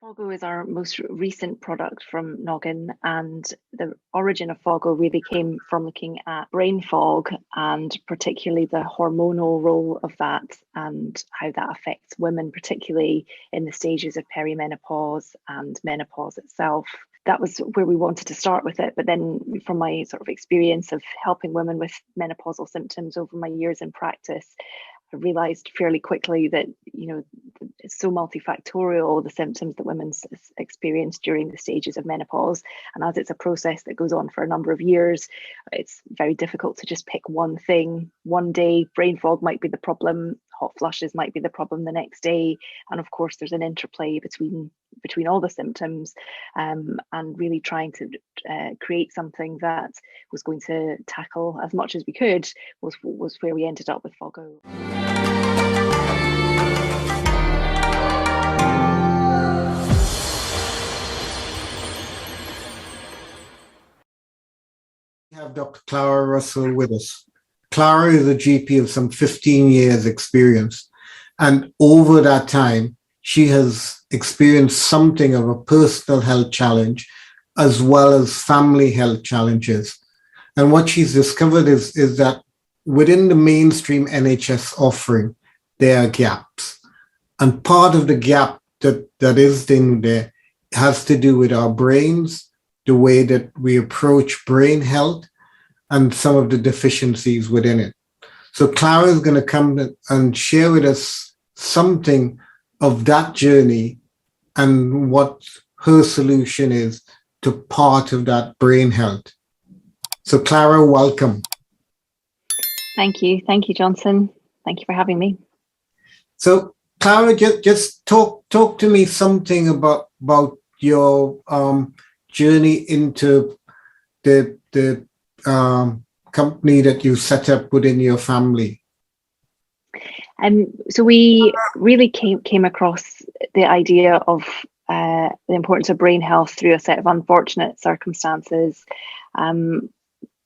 Fogo is our most recent product from Noggin, and the origin of Fogo really came from looking at brain fog and particularly the hormonal role of that and how that affects women, particularly in the stages of perimenopause and menopause itself. That was where we wanted to start with it. But then, from my sort of experience of helping women with menopausal symptoms over my years in practice, I realized fairly quickly that, it's so multifactorial, the symptoms that women experience during the stages of menopause. And as it's a process that goes on for a number of years, it's very difficult to just pick one thing. One day, brain fog might be the problem, hot flushes might be the problem the next day. And of course, there's an interplay between all the symptoms, and really trying to create something that was going to tackle as much as we could was where we ended up with Fogo. We have Dr. Clara Russell with us. Clara is a GP of some 15 years experience, and over that time, she has experienced something of a personal health challenge as well as family health challenges. And what she's discovered is that within the mainstream NHS offering, there are gaps. And part of the gap that is in there has to do with our brains, the way that we approach brain health, and some of the deficiencies within it. So Clara is going to come and share with us something of that journey and what her solution is to part of that brain health. So Clara, welcome. Thank you, Johnson. Thank you for having me. So Clara, just talk to me something about your journey into the company that you set up within your family. So we really came across the idea of the importance of brain health through a set of unfortunate circumstances.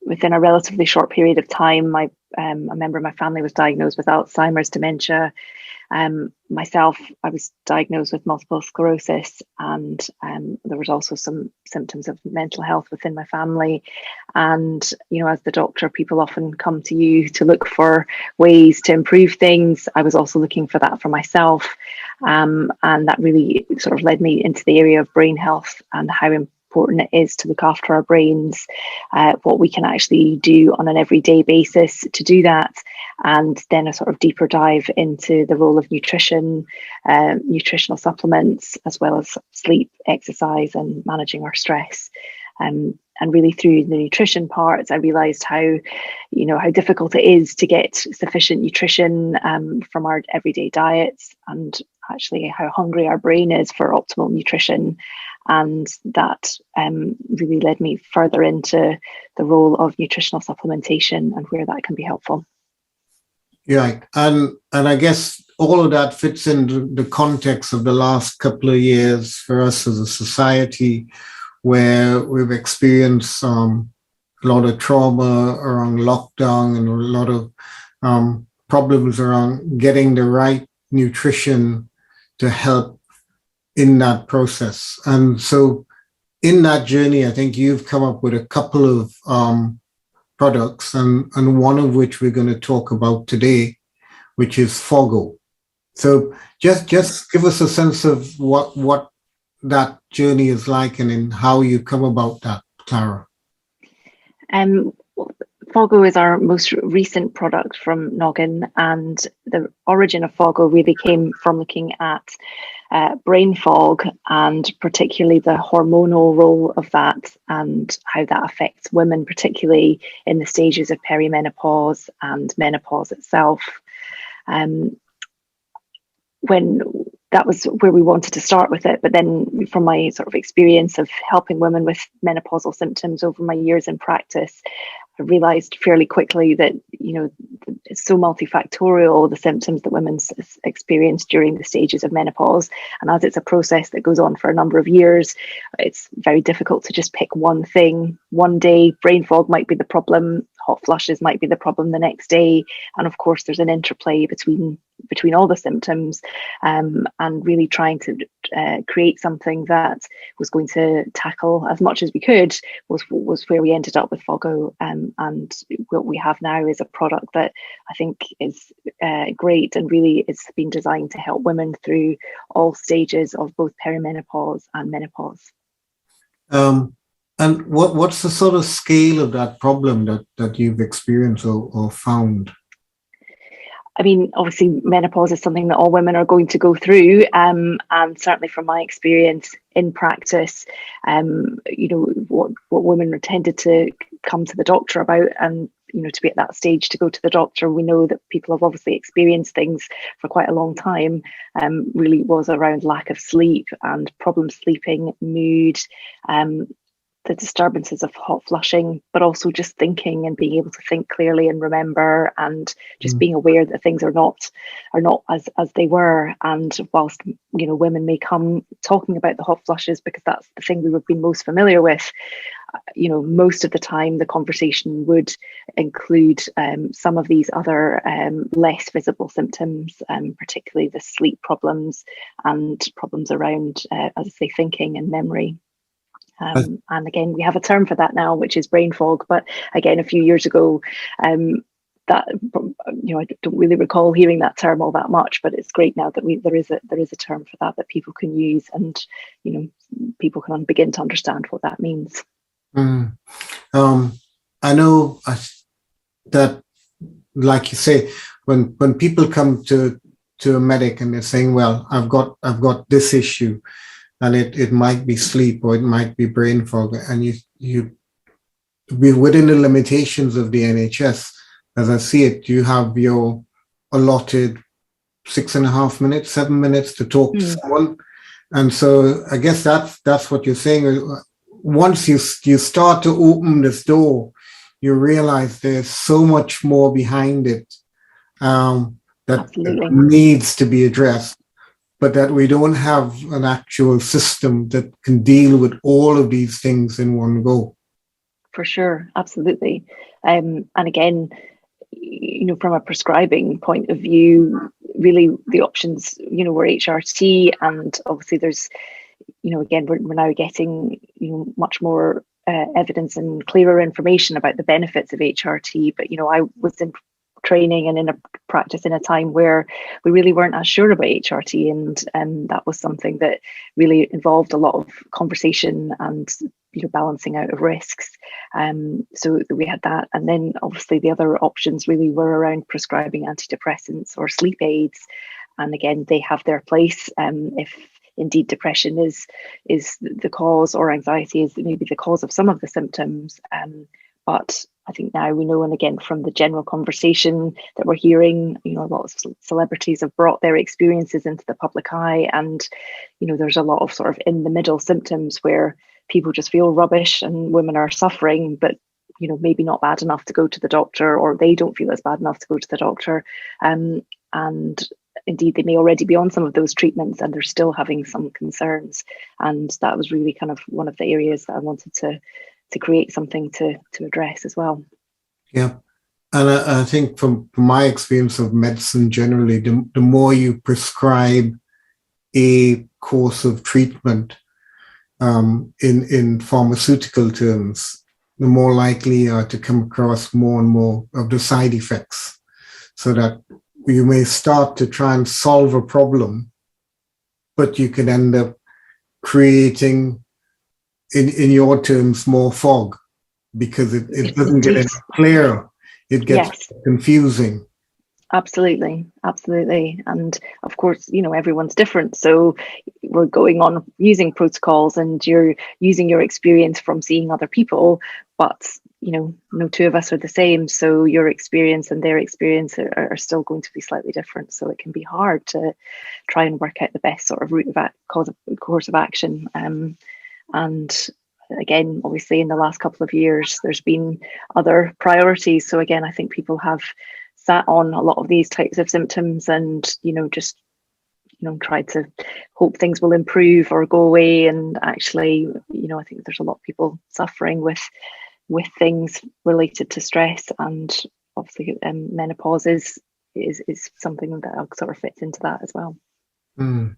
Within a relatively short period of time, a member of my family was diagnosed with Alzheimer's dementia. Myself, I was diagnosed with multiple sclerosis, and there was also some symptoms of mental health within my family. And, as the doctor, people often come to you to look for ways to improve things. I was also looking for that for myself. And that really sort of led me into the area of brain health and how important it is to look after our brains, what we can actually do on an everyday basis to do that, and then a sort of deeper dive into the role of nutrition, nutritional supplements, as well as sleep, exercise, and managing our stress. And really through the nutrition parts, I realized how difficult it is to get sufficient nutrition from our everyday diets, and actually how hungry our brain is for optimal nutrition. And that really led me further into the role of nutritional supplementation and where that can be helpful. Yeah, and I guess all of that fits in the context of the last couple of years for us as a society, where we've experienced a lot of trauma around lockdown and a lot of problems around getting the right nutrition to help in that process. And so in that journey, I think you've come up with a couple of products, and one of which we're going to talk about today, which is Fogo. So just give us a sense of what that journey is like and in how you come about that, Clara. Fogo is our most recent product from Noggin, and the origin of Fogo really came from looking at brain fog and particularly the hormonal role of that and how that affects women, particularly in the stages of perimenopause and menopause itself. When that was where we wanted to start with it. But then from my sort of experience of helping women with menopausal symptoms over my years in practice, I realized fairly quickly that, it's so multifactorial, the symptoms that women experience during the stages of menopause. And as it's a process that goes on for a number of years, it's very difficult to just pick one thing. One day, brain fog might be the problem, hot flushes might be the problem the next day. And of course, there's an interplay between all the symptoms, and really trying to create something that was going to tackle as much as we could was where we ended up with Fogo. And what we have now is a product that I think is great, and really it's been designed to help women through all stages of both perimenopause and menopause. And what's the sort of scale of that problem that you've experienced or found? I mean, obviously, menopause is something that all women are going to go through, and certainly from my experience in practice, what women are tended to come to the doctor about, and to be at that stage to go to the doctor, we know that people have obviously experienced things for quite a long time. Really was around lack of sleep and problem sleeping, mood, the disturbances of hot flushing, but also just thinking and being able to think clearly and remember, and just being aware that things are not as they were. And whilst women may come talking about the hot flushes because that's the thing we would be most familiar with, most of the time the conversation would include some of these other less visible symptoms, particularly the sleep problems and problems around, as I say, thinking and memory. And again, we have a term for that now, which is brain fog. But again, a few years ago, that I don't really recall hearing that term all that much. But it's great now that there is a term for that people can use, and people can begin to understand what that means. I know that, like you say, when people come to a medic and they're saying, "Well, I've got this issue," and it might be sleep or it might be brain fog, and you be within the limitations of the NHS, as I see it, you have your allotted 6.5 minutes, 7 minutes to talk to someone. And so I guess that's what you're saying. Once you start to open this door, you realize there's so much more behind it that Absolutely needs to be addressed, but that we don't have an actual system that can deal with all of these things in one go. For sure, absolutely. And again, from a prescribing point of view, really the options, were HRT, and obviously there's, again, we're now getting, much more evidence and clearer information about the benefits of HRT. But, I was in training and in a practice in a time where we really weren't as sure about HRT, and that was something that really involved a lot of conversation and balancing out of risks. So we had that, and then obviously the other options really were around prescribing antidepressants or sleep aids, and again they have their place if indeed depression is the cause, or anxiety is maybe the cause of some of the symptoms. But I think now we know, and again from the general conversation that we're hearing, a lot of celebrities have brought their experiences into the public eye, and there's a lot of sort of in the middle symptoms where people just feel rubbish and women are suffering, but maybe not bad enough to go to the doctor, or they don't feel it's bad enough to go to the doctor, and indeed they may already be on some of those treatments and they're still having some concerns. And that was really kind of one of the areas that I wanted to create something to address as well. Yeah. And I think from my experience of medicine generally, the more you prescribe a course of treatment in pharmaceutical terms, the more likely you are to come across more and more of the side effects, so that you may start to try and solve a problem, but you can end up creating, in your terms, more fog, because it doesn't get any clearer. It gets confusing. Absolutely. And of course, everyone's different. So we're going on using protocols, and you're using your experience from seeing other people, but no two of us are the same. So your experience and their experience are still going to be slightly different. So it can be hard to try and work out the best sort of route of course of action. And again, obviously in the last couple of years, there's been other priorities. So again, I think people have sat on a lot of these types of symptoms and, just, tried to hope things will improve or go away. And actually, I think there's a lot of people suffering with with things related to stress, and obviously menopause is something that sort of fits into that as well. Mm.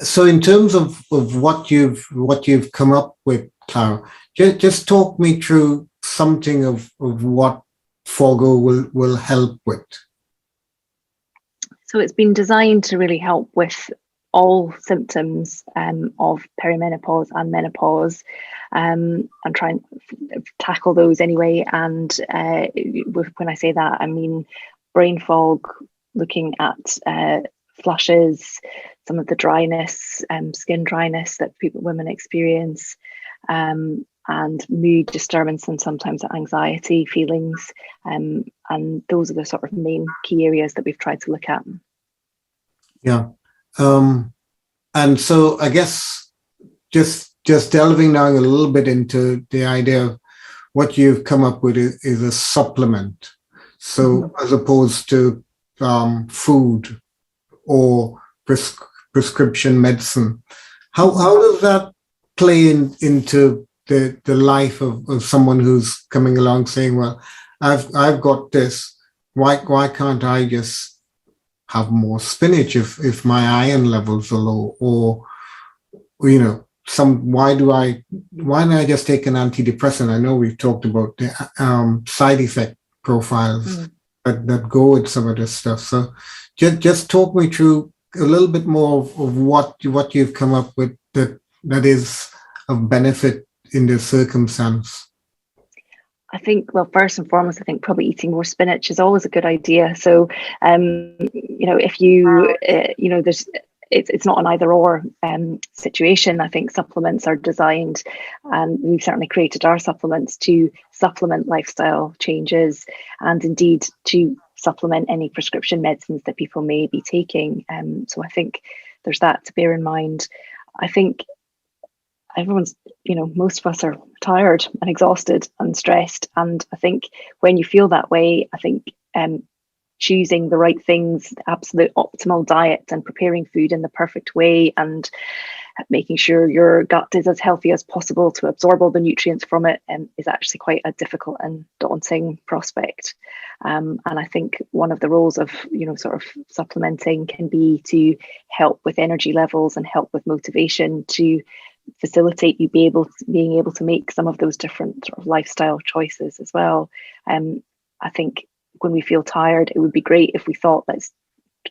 So in terms of what you've come up with, Clara, just talk me through something of what Fogo will help with. So it's been designed to really help with all symptoms of perimenopause and menopause, and try and tackle those anyway. And when I say that, I mean brain fog, looking at flushes, some of the dryness, skin dryness that women experience, and mood disturbance and sometimes anxiety feelings. And those are the sort of main key areas that we've tried to look at. Yeah. And so I guess just delving down a little bit into the idea of what you've come up with is a supplement. So as opposed to food or prescription medicine, how does that play into the life of someone who's coming along saying, well, I've got this, why can't I just have more spinach if my iron levels are low? Or why don't I just take an antidepressant? I know we've talked about the side effect profiles that go with some of this stuff. So just talk me through a little bit more of what you've come up with that is of benefit in this circumstance. I think, well, first and foremost, I think probably eating more spinach is always a good idea. So, if you, it's not an either or situation. I think supplements are designed, and we've certainly created our supplements to supplement lifestyle changes, and indeed to supplement any prescription medicines that people may be taking. So I think there's that to bear in mind. I think everyone's, most of us are tired and exhausted and stressed. And I think when you feel that way, I think choosing the right things, the absolute optimal diet, and preparing food in the perfect way, and making sure your gut is as healthy as possible to absorb all the nutrients from it is actually quite a difficult and daunting prospect. And I think one of the roles of, sort of supplementing can be to help with energy levels and help with motivation to facilitate you being able to make some of those different sort of lifestyle choices as well. I think when we feel tired, it would be great if we thought, let's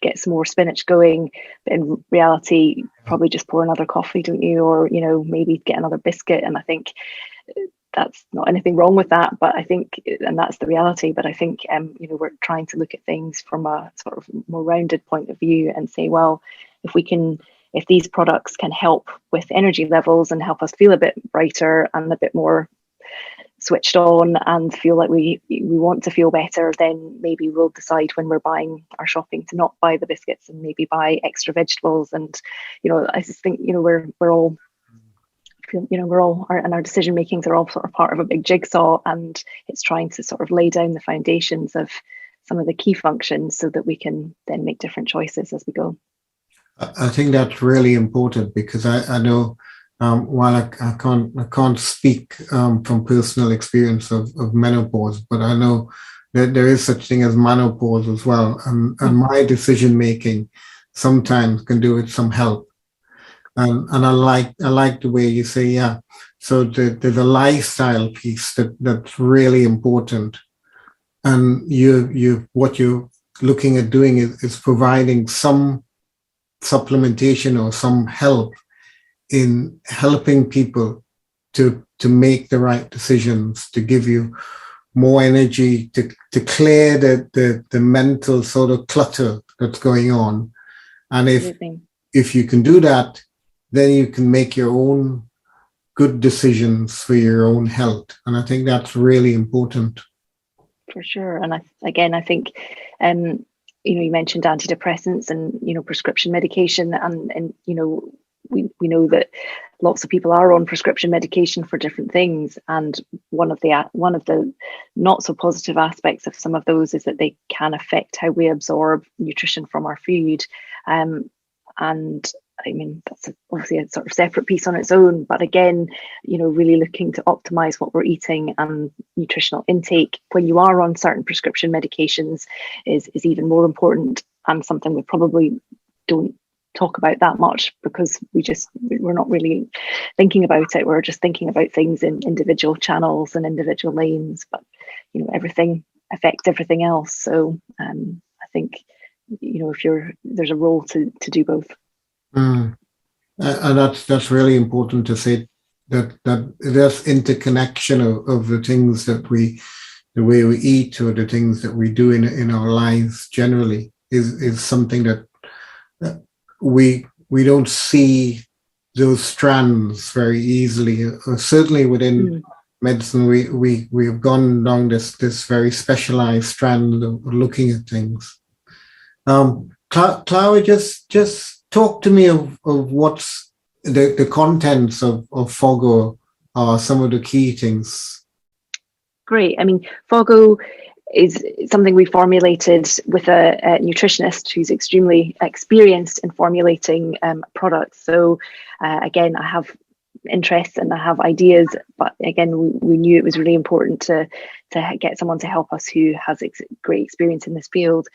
get some more spinach going, but in reality, probably just pour another coffee, don't you? Or maybe get another biscuit. And I think that's not anything wrong with that, but I think, and that's the reality, but I think we're trying to look at things from a sort of more rounded point of view and say, well, if these products can help with energy levels and help us feel a bit brighter and a bit more switched on and feel like we want to feel better, then maybe we'll decide when we're buying our shopping to not buy the biscuits and maybe buy extra vegetables. And I just think we're all and our decision makings are all sort of part of a big jigsaw, and it's trying to sort of lay down the foundations of some of the key functions so that we can then make different choices as we go. I think that's really important, because I know while I can't speak from personal experience of menopause, but I know that there is such thing as menopause as well, and my decision making sometimes can do with some help. And I like the way you say, yeah. So there's a lifestyle piece that's really important, and what you're looking at doing is providing some supplementation or some help in helping people to make the right decisions, to give you more energy, to clear the mental sort of clutter that's going on. And if you can do that, then you can make your own good decisions for your own health. And I think that's really important. For sure. And I think you mentioned antidepressants and prescription medication, and we know that lots of people are on prescription medication for different things, and one of the not so positive aspects of some of those is that they can affect how we absorb nutrition from our food, and I mean, that's obviously a sort of separate piece on its own. But again, really looking to optimize what we're eating and nutritional intake when you are on certain prescription medications is even more important, and something we probably don't talk about that much because we're not really thinking about it. We're just thinking about things in individual channels and individual lanes, but everything affects everything else. So I think there's a role to do both. And that's really important to say, that there's interconnection of the things that the way we eat or the things that we do in our lives generally is something that we don't see those strands very easily. Certainly within medicine, we have gone down this very specialized strand of looking at things. Clara, just talk to me of what's the contents of Fogo are, some of the key things. Great. I mean, Fogo is something we formulated with a nutritionist who's extremely experienced in formulating products. So again, I have interests and I have ideas, but again, we knew it was really important to get someone to help us who has great experience in this field.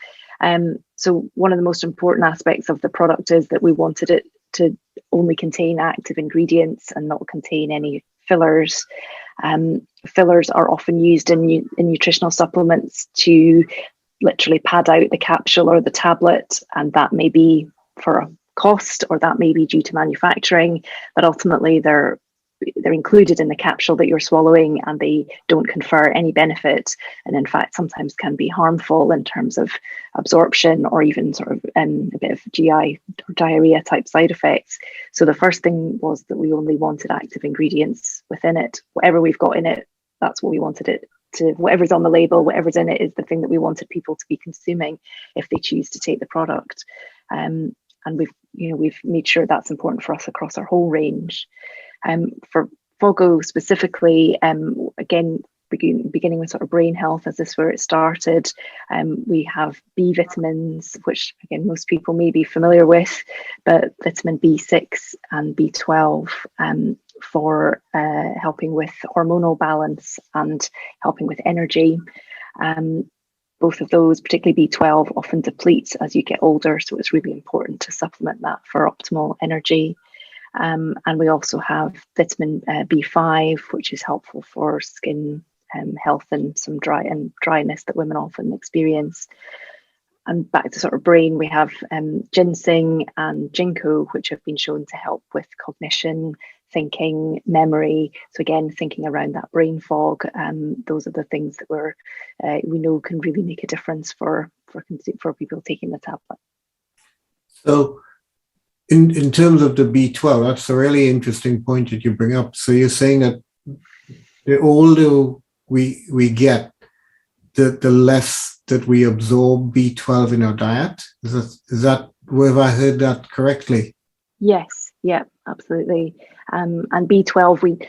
So one of the most important aspects of the product is that we wanted it to only contain active ingredients and not contain any fillers. Fillers are often used in nutritional supplements to literally pad out the capsule or the tablet, and that may be for a cost or that may be due to manufacturing, but ultimately they're included in the capsule that you're swallowing, and they don't confer any benefit, and in fact sometimes can be harmful in terms of absorption or even sort of a bit of GI or diarrhea type side effects. So the first thing was that we only wanted active ingredients within it. Whatever we've got in it, that's what we wanted it to, whatever's on the label, whatever's in it is the thing that we wanted people to be consuming if they choose to take the product. And we've made sure that's important for us across our whole range. For Fogo specifically, again, beginning with sort of brain health, as this is where it started, we have B vitamins, which again most people may be familiar with, but vitamin B6 and B12 for helping with hormonal balance and helping with energy. Both of those, particularly B12, often depletes as you get older, so it's really important to supplement that for optimal energy. And we also have vitamin B5, which is helpful for skin health and some dryness that women often experience. And back to sort of brain, we have ginseng and ginkgo, which have been shown to help with cognition, thinking, memory. So again, thinking around that brain fog, those are the things that we know can really make a difference for people taking the tablet. So in terms of the B12, that's a really interesting point that you bring up. So you're saying that the older we get, the less that we absorb B12 in our diet. Is that have I heard that correctly? Yes, yeah, absolutely. And B12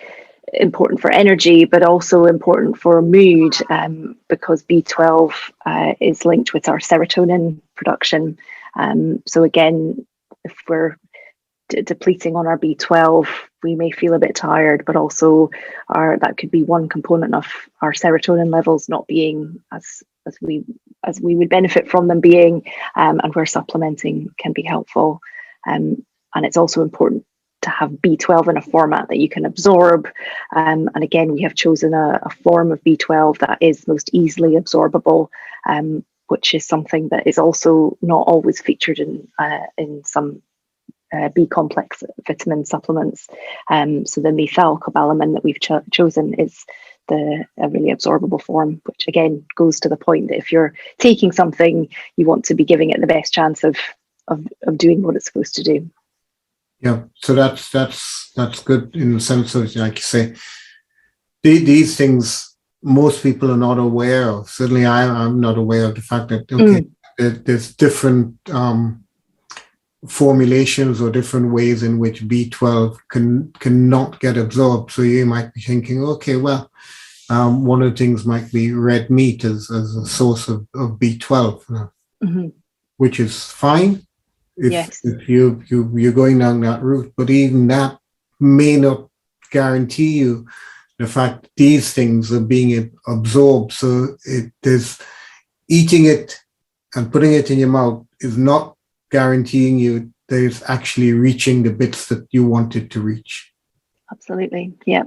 important for energy, but also important for mood, because B12 is linked with our serotonin production. So again, if we're depleting on our B12, we may feel a bit tired, but also that could be one component of our serotonin levels not being as we would benefit from them being, and where supplementing can be helpful. And it's also important to have B12 in a format that you can absorb. And again, we have chosen a form of B12 that is most easily absorbable, which is something that is also not always featured in some B complex vitamin supplements. So the methylcobalamin that we've chosen is a really absorbable form, which again goes to the point that if you're taking something, you want to be giving it the best chance of doing what it's supposed to do. Yeah, so that's good in the sense of, like you say, these things most people are not aware of. Certainly, I'm not aware of the fact that there's different formulations or different ways in which B12 cannot get absorbed. So you might be thinking, okay, well, one of the things might be red meat as a source of B12, which is fine. Yes, if you're going down that route. But even that may not guarantee you the fact that these things are being absorbed. So there's eating it and putting it in your mouth is not guaranteeing you that it's actually reaching the bits that you want it to reach. absolutely. Yeah.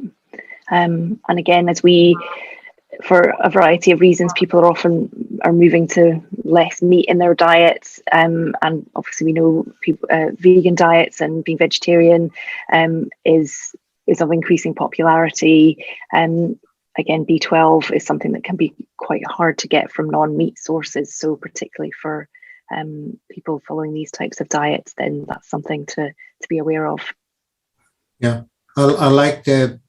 And again, for a variety of reasons, people are moving to less meat in their diets, and obviously we know people vegan diets and being vegetarian is of increasing popularity. Again, B12 is something that can be quite hard to get from non-meat sources, so particularly for people following these types of diets, then that's something to be aware of. Yeah, I like the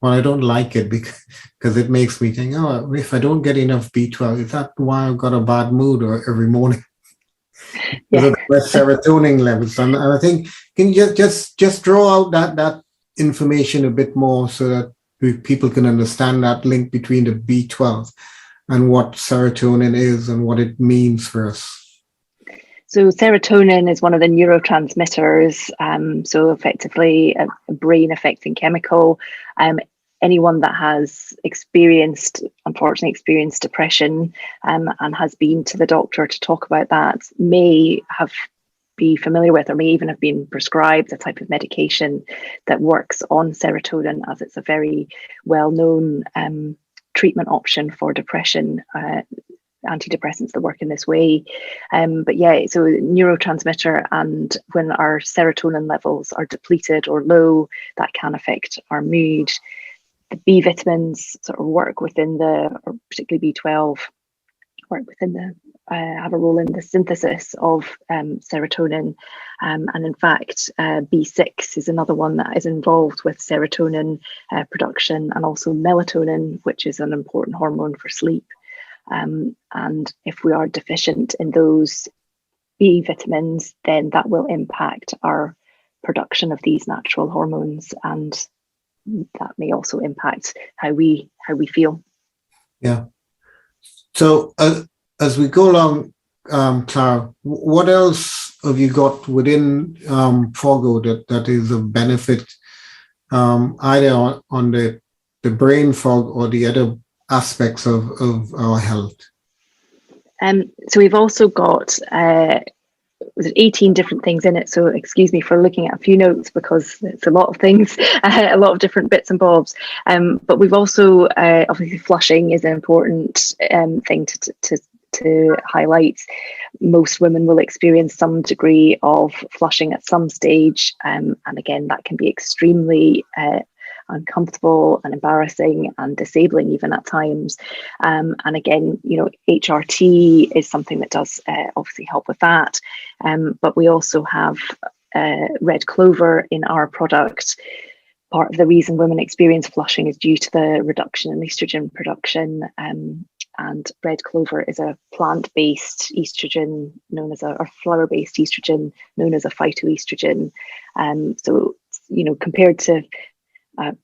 well, I don't like it because it makes me think, oh, if I don't get enough B12, is that why I've got a bad mood or every morning? Because of the serotonin levels. And I think, can you just draw out that information a bit more so that people can understand that link between the B12 and what serotonin is and what it means for us? So serotonin is one of the neurotransmitters, so effectively a brain-affecting chemical. Anyone that has unfortunately experienced depression, and has been to the doctor to talk about that may be familiar with, or may even have been prescribed a type of medication that works on serotonin, as it's a very well-known treatment option for depression. Antidepressants that work in this way. But yeah, so neurotransmitter, and when our serotonin levels are depleted or low, that can affect our mood. The B vitamins sort of work within or particularly B12, work within have a role in the synthesis of serotonin. And in fact, B6 is another one that is involved with serotonin production, and also melatonin, which is an important hormone for sleep. And if we are deficient in those B vitamins, then that will impact our production of these natural hormones, and that may also impact how we feel. Yeah. So as we go along, Clara, what else have you got within Fogo that is of benefit, either on the brain fog or the other aspects of our health? So we've also got 18 different things in it, so excuse me for looking at a few notes because it's a lot of things, a lot of different bits and bobs, but we've also obviously flushing is an important thing to highlight. Most women will experience some degree of flushing at some stage, and again that can be extremely uncomfortable and embarrassing and disabling even at times. And again, HRT is something that does obviously help with that. But we also have red clover in our product. Part of the reason women experience flushing is due to the reduction in estrogen production. And red clover is a plant-based estrogen or flower-based estrogen known as a phytoestrogen. So, compared to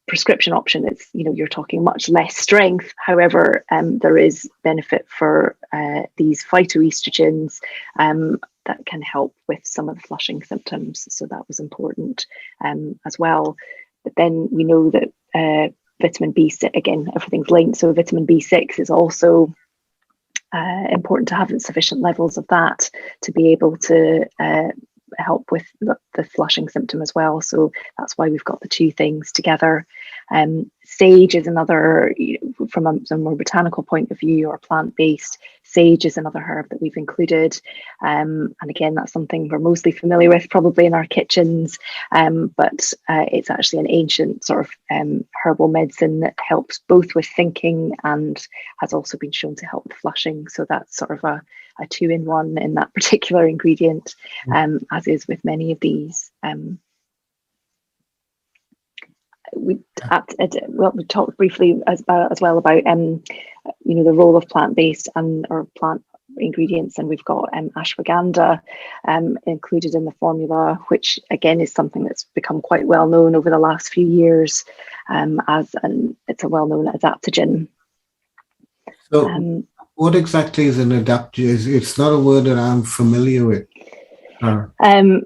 prescription option, it's you're talking much less strength. However, there is benefit for these phytoestrogens that can help with some of the flushing symptoms, so that was important as well. But then we know that vitamin B6, again, everything's linked, so vitamin B6 is also important to have sufficient levels of that to be able to help with the flushing symptom as well. So that's why we've got the two things together. Sage is another, from a more botanical point of view or plant-based, sage is another herb that we've included. And again, that's something we're mostly familiar with probably in our kitchens, but it's actually an ancient sort of herbal medicine that helps both with thinking and has also been shown to help with flushing. So that's sort of a two-in-one in that particular ingredient, as is with many of these. We talked briefly as well about the role of plant-based or plant ingredients, and we've got ashwagandha included in the formula, which again is something that's become quite well known over the last few years, it's a well-known adaptogen. So what exactly is an adaptogen? It's not a word that I'm familiar with.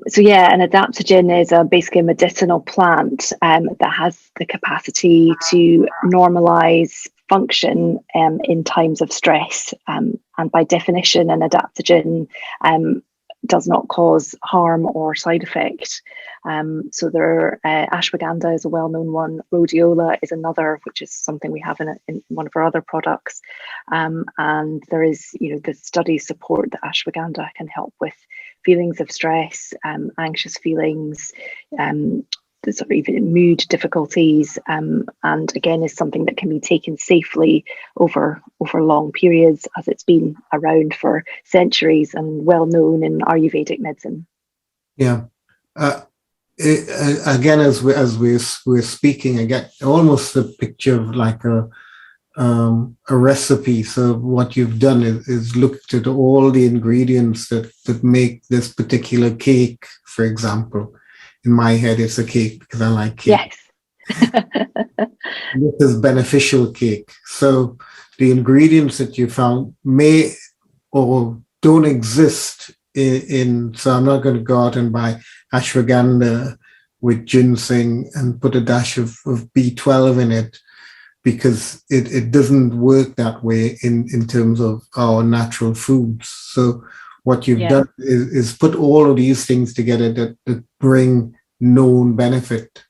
So yeah, an adaptogen is basically a medicinal plant that has the capacity to normalize function in times of stress. And by definition, an adaptogen does not cause harm or side effect. So there, ashwagandha is a well-known one. Rhodiola is another, which is something we have in one of our other products. And there is, the studies support that ashwagandha can help with feelings of stress, anxious feelings, the sort of even mood difficulties, and again is something that can be taken safely over long periods, as it's been around for centuries and well known in Ayurvedic medicine. Yeah. Again, as we're speaking, I get almost a picture of like a recipe. So what you've done is looked at all the ingredients that make this particular cake, for example. In my head, it's a cake because I like cake. Yes. This is beneficial cake. So the ingredients that you found may or don't exist so I'm not going to go out and buy ashwagandha with ginseng and put a dash of B12 in it, because it doesn't work that way in terms of our natural foods. So what you've done is put all of these things together that bring known benefit.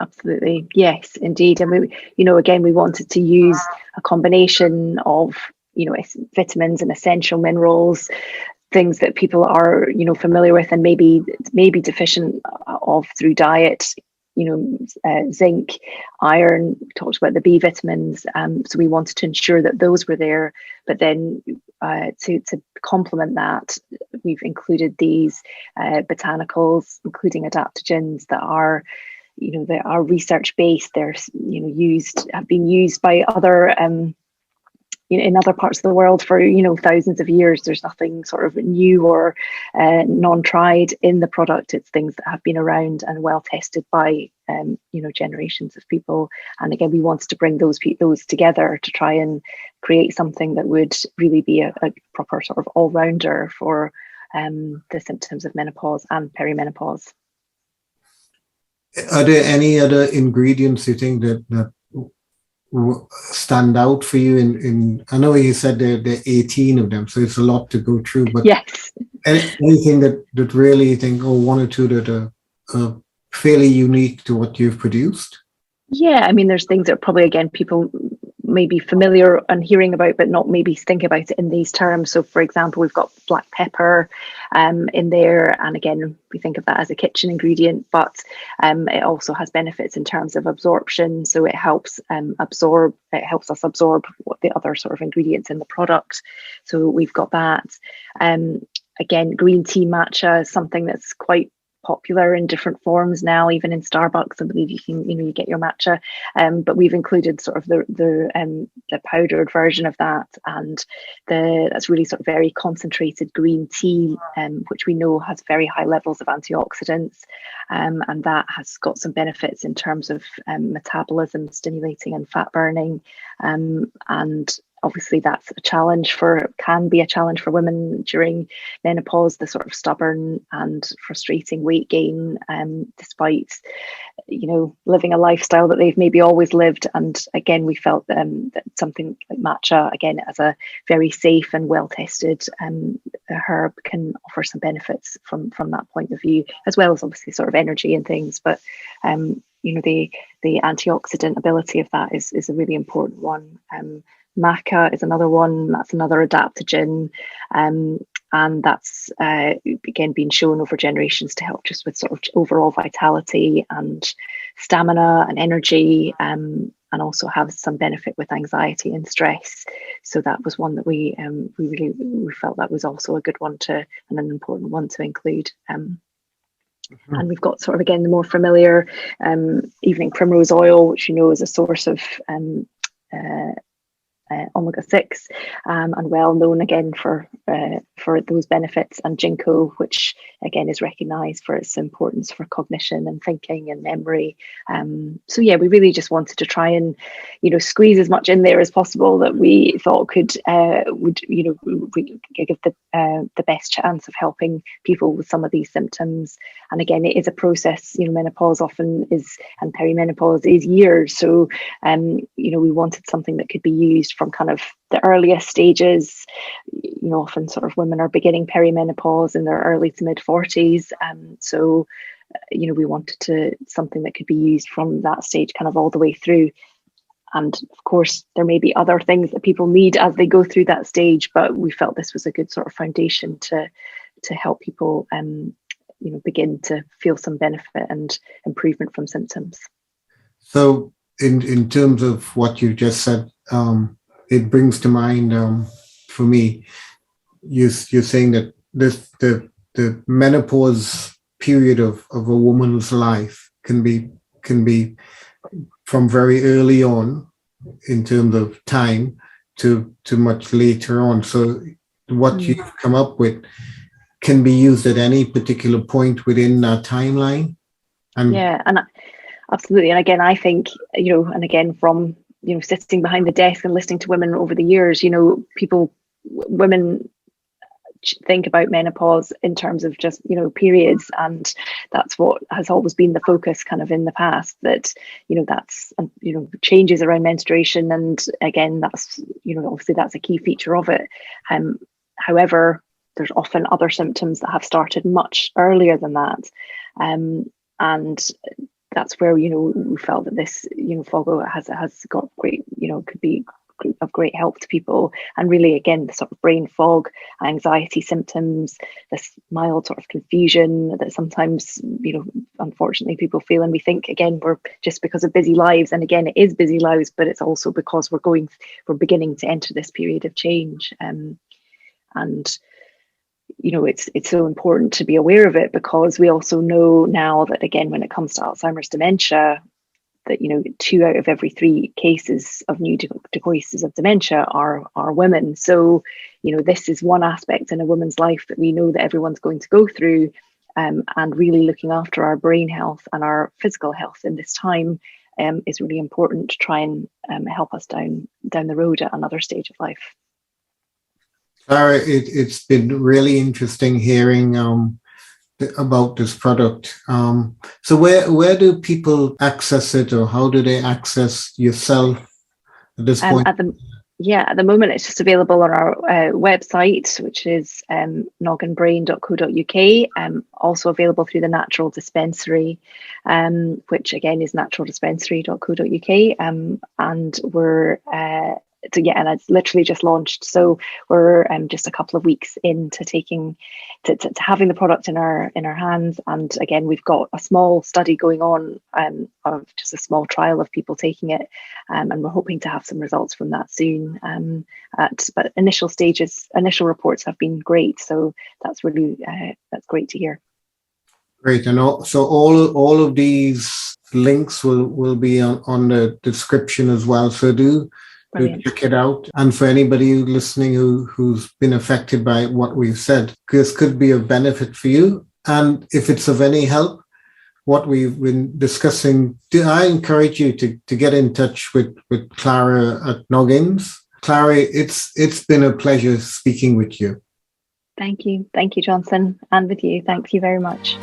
Absolutely. Yes, indeed. And we, again, we wanted to use a combination of, vitamins and essential minerals, things that people are, familiar with and maybe deficient of through diet, zinc, iron. We talked about the B vitamins. So we wanted to ensure that those were there, but then to complement that, we've included these botanicals, including adaptogens that are, they are research based. They're, have been used by other in other parts of the world for thousands of years. There's nothing sort of new or non-tried in the product. It's things that have been around and well tested by generations of people. And again, we wanted to bring those together to try and create something that would really be a proper sort of all-rounder for the symptoms of menopause and perimenopause. Are there any other ingredients you think that stand out for you in I know you said there are 18 of them, so it's a lot to go through, but yes, anything that really you think, one or two that are fairly unique to what you've produced? Yeah, I mean, there's things that probably, again, people may be familiar and hearing about, but not maybe think about it in these terms. So, for example, we've got black pepper in there. And again, we think of that as a kitchen ingredient, but it also has benefits in terms of absorption. So it helps us absorb what the other sort of ingredients in the product. So we've got that. Again, green tea matcha is something that's quite popular in different forms now, even in Starbucks. I believe you can, you get your matcha, but we've included sort of the powdered version of that, and that's really sort of very concentrated green tea, which we know has very high levels of antioxidants, and that has got some benefits in terms of metabolism stimulating and fat burning, and obviously that's can be a challenge for women during menopause, the sort of stubborn and frustrating weight gain, despite living a lifestyle that they've maybe always lived. And again, we felt that something like matcha, again, as a very safe and well tested herb, can offer some benefits from that point of view, as well as obviously sort of energy and things. But the antioxidant ability of that is a really important one. Maca is another one. That's another adaptogen, and that's again been shown over generations to help just with sort of overall vitality and stamina and energy, and also have some benefit with anxiety and stress. So that was one that we felt that was also a good one and an important one to include. And we've got sort of, again, the more familiar evening primrose oil, which is a source of omega-6, and well known again for those benefits, and ginkgo, which again is recognised for its importance for cognition and thinking and memory. So yeah, we really just wanted to try and squeeze as much in there as possible that we thought would give the best chance of helping people with some of these symptoms. And again, it is a process. Menopause often is, and perimenopause is years. So we wanted something that could be used from kind of the earliest stages. Often sort of women are beginning perimenopause in their early to mid 40s. So we wanted something that could be used from that stage kind of all the way through. And of course, there may be other things that people need as they go through that stage, but we felt this was a good sort of foundation to help people begin to feel some benefit and improvement from symptoms. So in terms of what you just said, it brings to mind for me, you're saying that the menopause period of a woman's life can be from very early on in terms of time to much later on. So what you've come up with can be used at any particular point within that timeline. And absolutely. And again, I think, and again, from, sitting behind the desk and listening to women over the years, women think about menopause in terms of just, periods. And that's what has always been the focus kind of in the past, that, that's, changes around menstruation. And again, that's, obviously that's a key feature of it. However, there's often other symptoms that have started much earlier than that. And that's where, we felt that this, Fogo has got great, could be of great help to people. And really, again, the sort of brain fog, anxiety symptoms, this mild sort of confusion that sometimes, unfortunately people feel. And we think, again, we're just because of busy lives. And again, it is busy lives, but it's also because we're beginning to enter this period of change. And it's so important to be aware of it, because we also know now that, again, when it comes to Alzheimer's dementia, that 2 out of every 3 cases of new cases of dementia are women. So this is one aspect in a woman's life that we know that everyone's going to go through, and really looking after our brain health and our physical health in this time is really important to try and help us down the road at another stage of life. Clara, it's been really interesting hearing about this product. So where do people access it, or how do they access yourself at this point? At the moment it's just available on our website, which is nogginbrain.co.uk. Also available through the Natural Dispensary, which again is naturaldispensary.co.uk. And we're and it's literally just launched, so we're just a couple of weeks into taking to having the product in our hands. And again, we've got a small study going on, of just a small trial of people taking it, and we're hoping to have some results from that soon. But initial reports have been great, so that's really that's great to hear. Great. And so all of these links will be on the description as well, so do check it out. And for anybody listening who's been affected by what we've said, this could be of benefit for you. And if it's of any help, what we've been discussing, I encourage you to get in touch with Clara at Noggins. Clara, it's been a pleasure speaking with you. Thank you, Johnson, and with you. Thank you very much.